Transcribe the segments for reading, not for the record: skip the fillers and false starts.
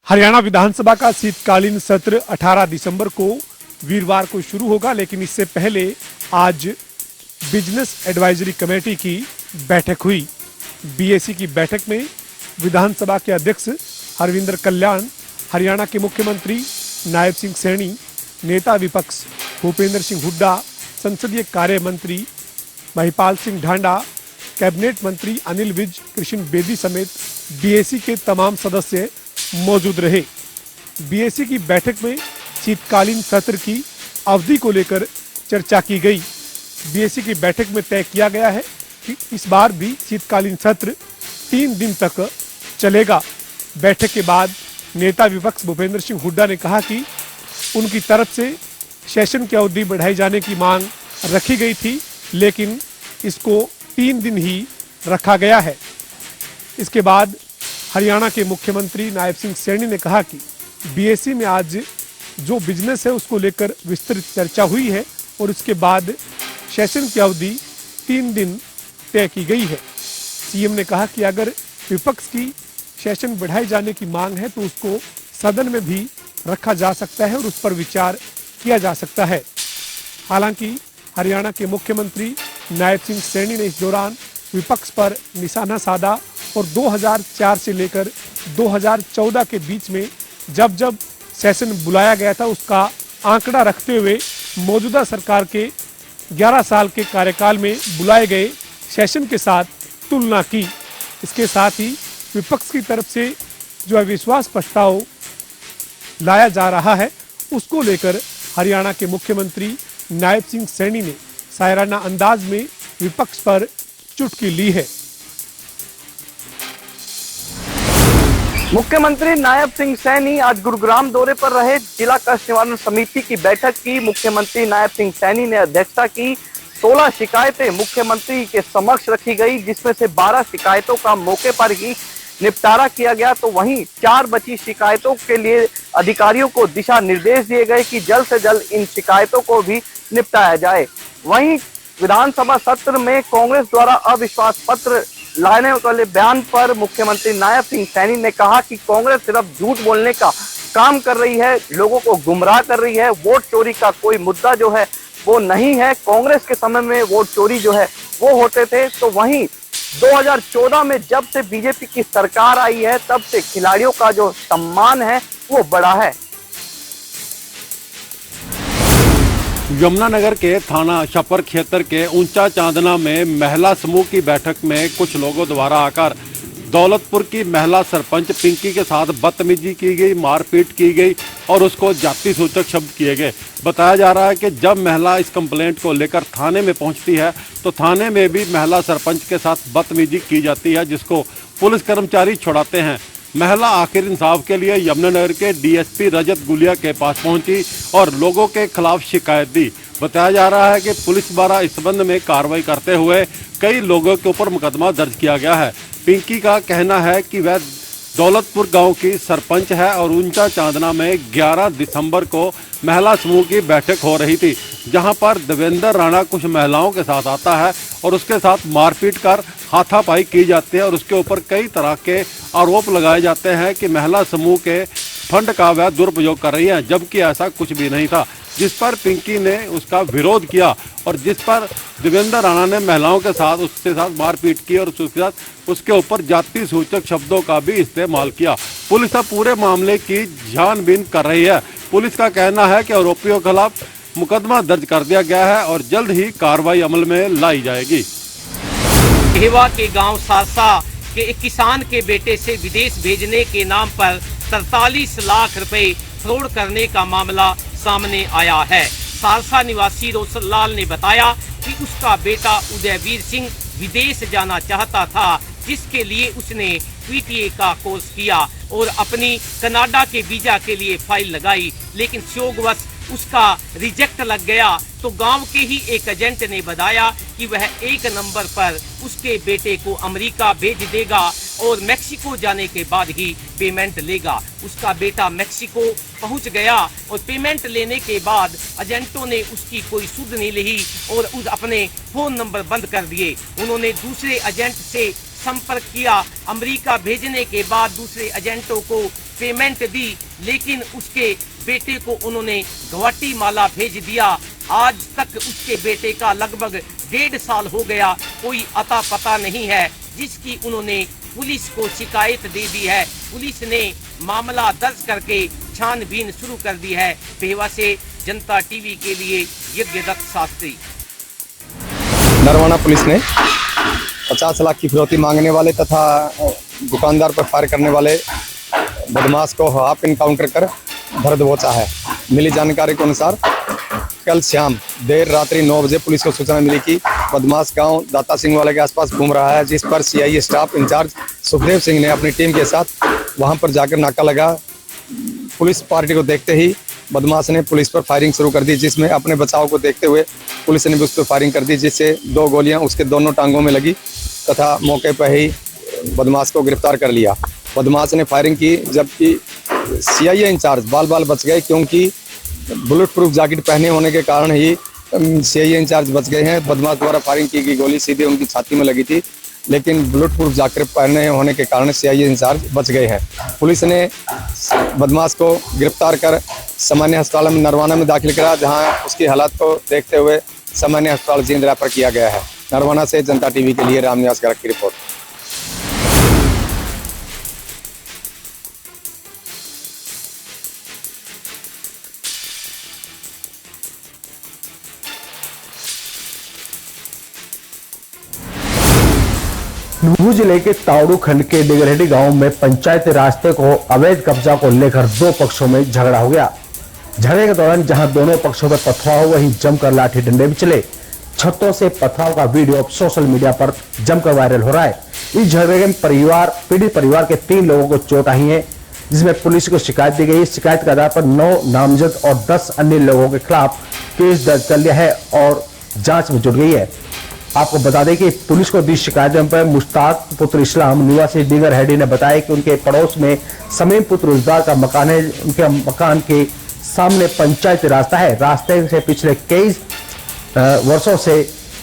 हरियाणा विधानसभा का शीतकालीन सत्र 18 दिसंबर को वीरवार को शुरू होगा, लेकिन इससे पहले आज बिजनेस एडवाइजरी कमेटी की बैठक हुई। बीएसी की बैठक में विधानसभा के अध्यक्ष हरविंदर कल्याण, हरियाणा के मुख्यमंत्री नायब सिंह सैनी, नेता विपक्ष भूपेंद्र सिंह हुड्डा, संसदीय कार्य मंत्री महिपाल सिंह ढांडा, कैबिनेट मंत्री अनिल विज, कृष्ण बेदी समेत बीएसी के तमाम सदस्य मौजूद रहे। बीएसी की बैठक में शीतकालीन सत्र की अवधि को लेकर चर्चा की गई। बीएसी की बैठक में तय किया गया है कि इस बार भी शीतकालीन सत्र 3 दिन तक चलेगा। बैठक के बाद नेता विपक्ष भूपेंद्र सिंह हुड्डा ने कहा कि उनकी तरफ से सेशन की अवधि बढ़ाई जाने की मांग रखी गई थी, लेकिन इसको 3 दिन ही रखा गया है। इसके बाद हरियाणा के मुख्यमंत्री नायब सिंह सैनी ने कहा कि बीएसी में आज जो बिजनेस है उसको लेकर विस्तृत चर्चा हुई है और उसके बाद सेशन की अवधि 3 दिन तय की गई है। सीएम ने कहा कि अगर विपक्ष की सेशन बढ़ाए जाने की मांग है तो उसको सदन में भी रखा जा सकता है और उस पर विचार किया जा सकता है। हालांकि हरियाणा के मुख्यमंत्री नायब सिंह सैनी ने इस दौरान विपक्ष पर निशाना साधा और 2004 से लेकर 2014 के बीच में जब जब सेशन बुलाया गया था उसका आंकड़ा रखते हुए मौजूदा सरकार के 11 साल के कार्यकाल में बुलाए गए सेशन के साथ तुलना की। इसके साथ ही विपक्ष की तरफ से जो अविश्वास प्रस्ताव लाया जा रहा है उसको लेकर हरियाणा के मुख्यमंत्री नायब सिंह सैनी ने शायराना अंदाज में विपक्ष पर चुटकी ली है। मुख्यमंत्री नायब सिंह सैनी आज गुरुग्राम दौरे पर रहे। जिला कष्ट निवारण समिति की बैठक की मुख्यमंत्री नायब सिंह सैनी ने अध्यक्षता की। 16 शिकायतें मुख्यमंत्री के समक्ष रखी गई, जिसमें से 12 शिकायतों का मौके पर ही निपटारा किया गया, तो वहीं 4 बची शिकायतों के लिए अधिकारियों को दिशा निर्देश दिए गए कि जल्द से जल्द इन शिकायतों को भी निपटाया जाए। वहीं विधानसभा सत्र में कांग्रेस द्वारा अविश्वास पत्र लाने वाले बयान पर मुख्यमंत्री नायब सिंह सैनी ने कहा कि कांग्रेस सिर्फ झूठ बोलने का काम कर रही है, लोगों को गुमराह कर रही है। वोट चोरी का कोई मुद्दा जो है वो नहीं है। कांग्रेस के समय में वोट चोरी जो है वो होते थे। तो वहीं 2014 में जब से बीजेपी की सरकार आई है तब से खिलाड़ियों का जो सम्मान है वो बढ़ा है। यमुनानगर के थाना छपर क्षेत्र के ऊंचा चांदना में महिला समूह की बैठक में कुछ लोगों द्वारा आकर दौलतपुर की महिला सरपंच पिंकी के साथ बदतमीजी की गई, मारपीट की गई और उसको जाति सूचक शब्द किए गए। बताया जा रहा है कि जब महिला इस कंप्लेंट को लेकर थाने में पहुंचती है तो थाने में भी महिला सरपंच के साथ बदतमीजी की जाती है, जिसको पुलिस कर्मचारी छुड़ाते हैं। महिला आखिर इंसाफ के लिए यमुनानगर के डीएसपी रजत गुलिया के पास पहुंची और लोगों के खिलाफ शिकायत दी। बताया जा रहा है कि पुलिस द्वारा इस संबंध में कार्रवाई करते हुए कई लोगों के ऊपर मुकदमा दर्ज किया गया है। पिंकी का कहना है कि वह दौलतपुर गांव की सरपंच है और ऊंचा चांदना में 11 दिसंबर को महिला समूह की बैठक हो रही थी, जहां पर देवेंद्र राणा कुछ महिलाओं के साथ आता है और उसके साथ मारपीट कर हाथापाई की जाती है और उसके ऊपर कई तरह के आरोप लगाए जाते हैं कि महिला समूह के फंड का वह दुरुपयोग कर रही है, जबकि ऐसा कुछ भी नहीं था। जिस पर पिंकी ने उसका विरोध किया और जिस पर देवेंद्र राणा ने महिलाओं के साथ उसके साथ मारपीट की और उसके ऊपर जाति सूचक शब्दों का भी इस्तेमाल किया। पुलिस अब पूरे मामले की छानबीन कर रही है। पुलिस का कहना है कि आरोपियों के खिलाफ मुकदमा दर्ज कर दिया गया है और जल्द ही कार्रवाई अमल में लाई जाएगी। हेवा के गांव सारसा के एक किसान के बेटे से विदेश भेजने के नाम पर 43 लाख रुपए फ्रॉड करने का मामला सामने आया है। सारसा निवासी रोशनलाल ने बताया कि उसका बेटा उदयवीर सिंह विदेश जाना चाहता था, जिसके लिए उसने पीटीए का कोर्स किया और अपनी कनाडा के वीजा के लिए फाइल लगाई, लेकिन संयोगवश उसका रिजेक्ट लग गया। तो गांव के ही एक एजेंट ने बताया कि वह 1 नंबर पर उसके बेटे को अमेरिका भेज देगा और मेक्सिको जाने के बाद ही पेमेंट लेगा। उसका बेटा मेक्सिको पहुंच गया और पेमेंट लेने के बाद एजेंटों ने उसकी कोई सुध नहीं ली और अपने फोन नंबर बंद कर दिए। उन्होंने दूसरे एजेंट से संपर्क किया। अमेरिका भेजने के बाद दूसरे एजेंटों को पेमेंट दी, लेकिन उसके बेटे को उन्होंने ग्वाटीमाला भेज दिया। आज तक उसके बेटे का लगभग 1.5 साल हो गया, कोई अता पता नहीं है, जिसकी उन्होंने पुलिस को शिकायत दे दी है। पुलिस ने मामला दर्ज करके छानबीन शुरू कर दी है। पेवा से जनता टीवी के लिए यज्ञदत्त शास्त्री। नरवाना पुलिस ने 50 लाख की फिरौती मांगने वाले तथा दुकानदार पर फायर करने वाले बदमाश को हाफ इनकाउंटर कर धर दबोचा है। मिली जानकारी के अनुसार कल शाम देर रात्रि 9 बजे पुलिस को सूचना मिली कि बदमाश गांव दाता सिंह वाले के आसपास घूम रहा है, जिस पर CIA staff incharge Sukhdev Singh ने अपनी टीम के साथ वहां पर जाकर नाका लगा। पुलिस पार्टी को देखते ही बदमाश ने पुलिस पर फायरिंग शुरू कर दी, जिसमें अपने बचाव को देखते हुए पुलिस ने भी उस पर फायरिंग कर दी, जिससे 2 गोलियां उसके दोनों टांगों में लगी तथा मौके पर ही बदमाश को गिरफ्तार कर लिया। बदमाश ने फायरिंग की, जबकि सीआईए इंचार्ज बाल बच गए, क्योंकि बुलेट प्रूफ जैकेट पहने होने के कारण ही सीआईए इंचार्ज बच गए हैं। बदमाश द्वारा फायरिंग की गई गोली सीधे उनकी छाती में लगी थी, लेकिन बुलेट प्रूफ जैकेट पहने होने के कारण सीआईए इंचार्ज बच गए हैं। पुलिस ने बदमाश को गिरफ्तार कर सामान्य अस्पताल में नरवाना में दाखिल करा, जहां उसकी हालत को देखते हुए सामान्य अस्पताल जींद रेफर किया गया है। नरवाना से जनता टीवी के लिए रामनिवास गर्ग की रिपोर्ट। नुहू जिले के तावड़ू खंड के डिगरहेडी गांव में पंचायती रास्ते को अवैध कब्जा को लेकर 2 पक्षों में झगड़ा हो गया। झगड़े के दौरान जहां दोनों पक्षों पर पथराव, वहीं जमकर लाठी डंडे भी चले। छतों से पथराव का वीडियो सोशल मीडिया पर जमकर वायरल हो रहा है। इस झगड़े में पीड़ित परिवार के 3 लोगों को चोट आई है, जिसमें पुलिस को शिकायत दी गई। शिकायत के आधार पर 9 नामजद और 10 अन्य लोगों के खिलाफ केस दर्ज कर लिया है और जांच में जुट गई है। आपको बता दें कि पुलिस को दी शिकायत पर मुश्ताक पुत्र इस्लाम निवासी डिगरहेडी ने बताया कि उनके पड़ोस में समीम पुत्र रोजगार का मकान है। उनके मकान के सामने पंचायती रास्ता है। रास्ते से पिछले कई वर्षों से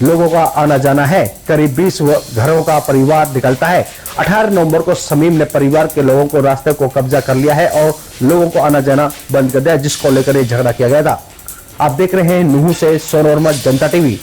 लोगों का आना जाना है। करीब 20 घरों का परिवार निकलता है। 18 नवंबर को समीम ने परिवार के लोगों को रास्ते को कब्जा कर लिया है और लोगों को आना जाना बंद कर दिया, जिसको लेकर ये झगड़ा किया गया था। आप देख रहे हैं नुहू से सोनू वर्मा, जनता टीवी।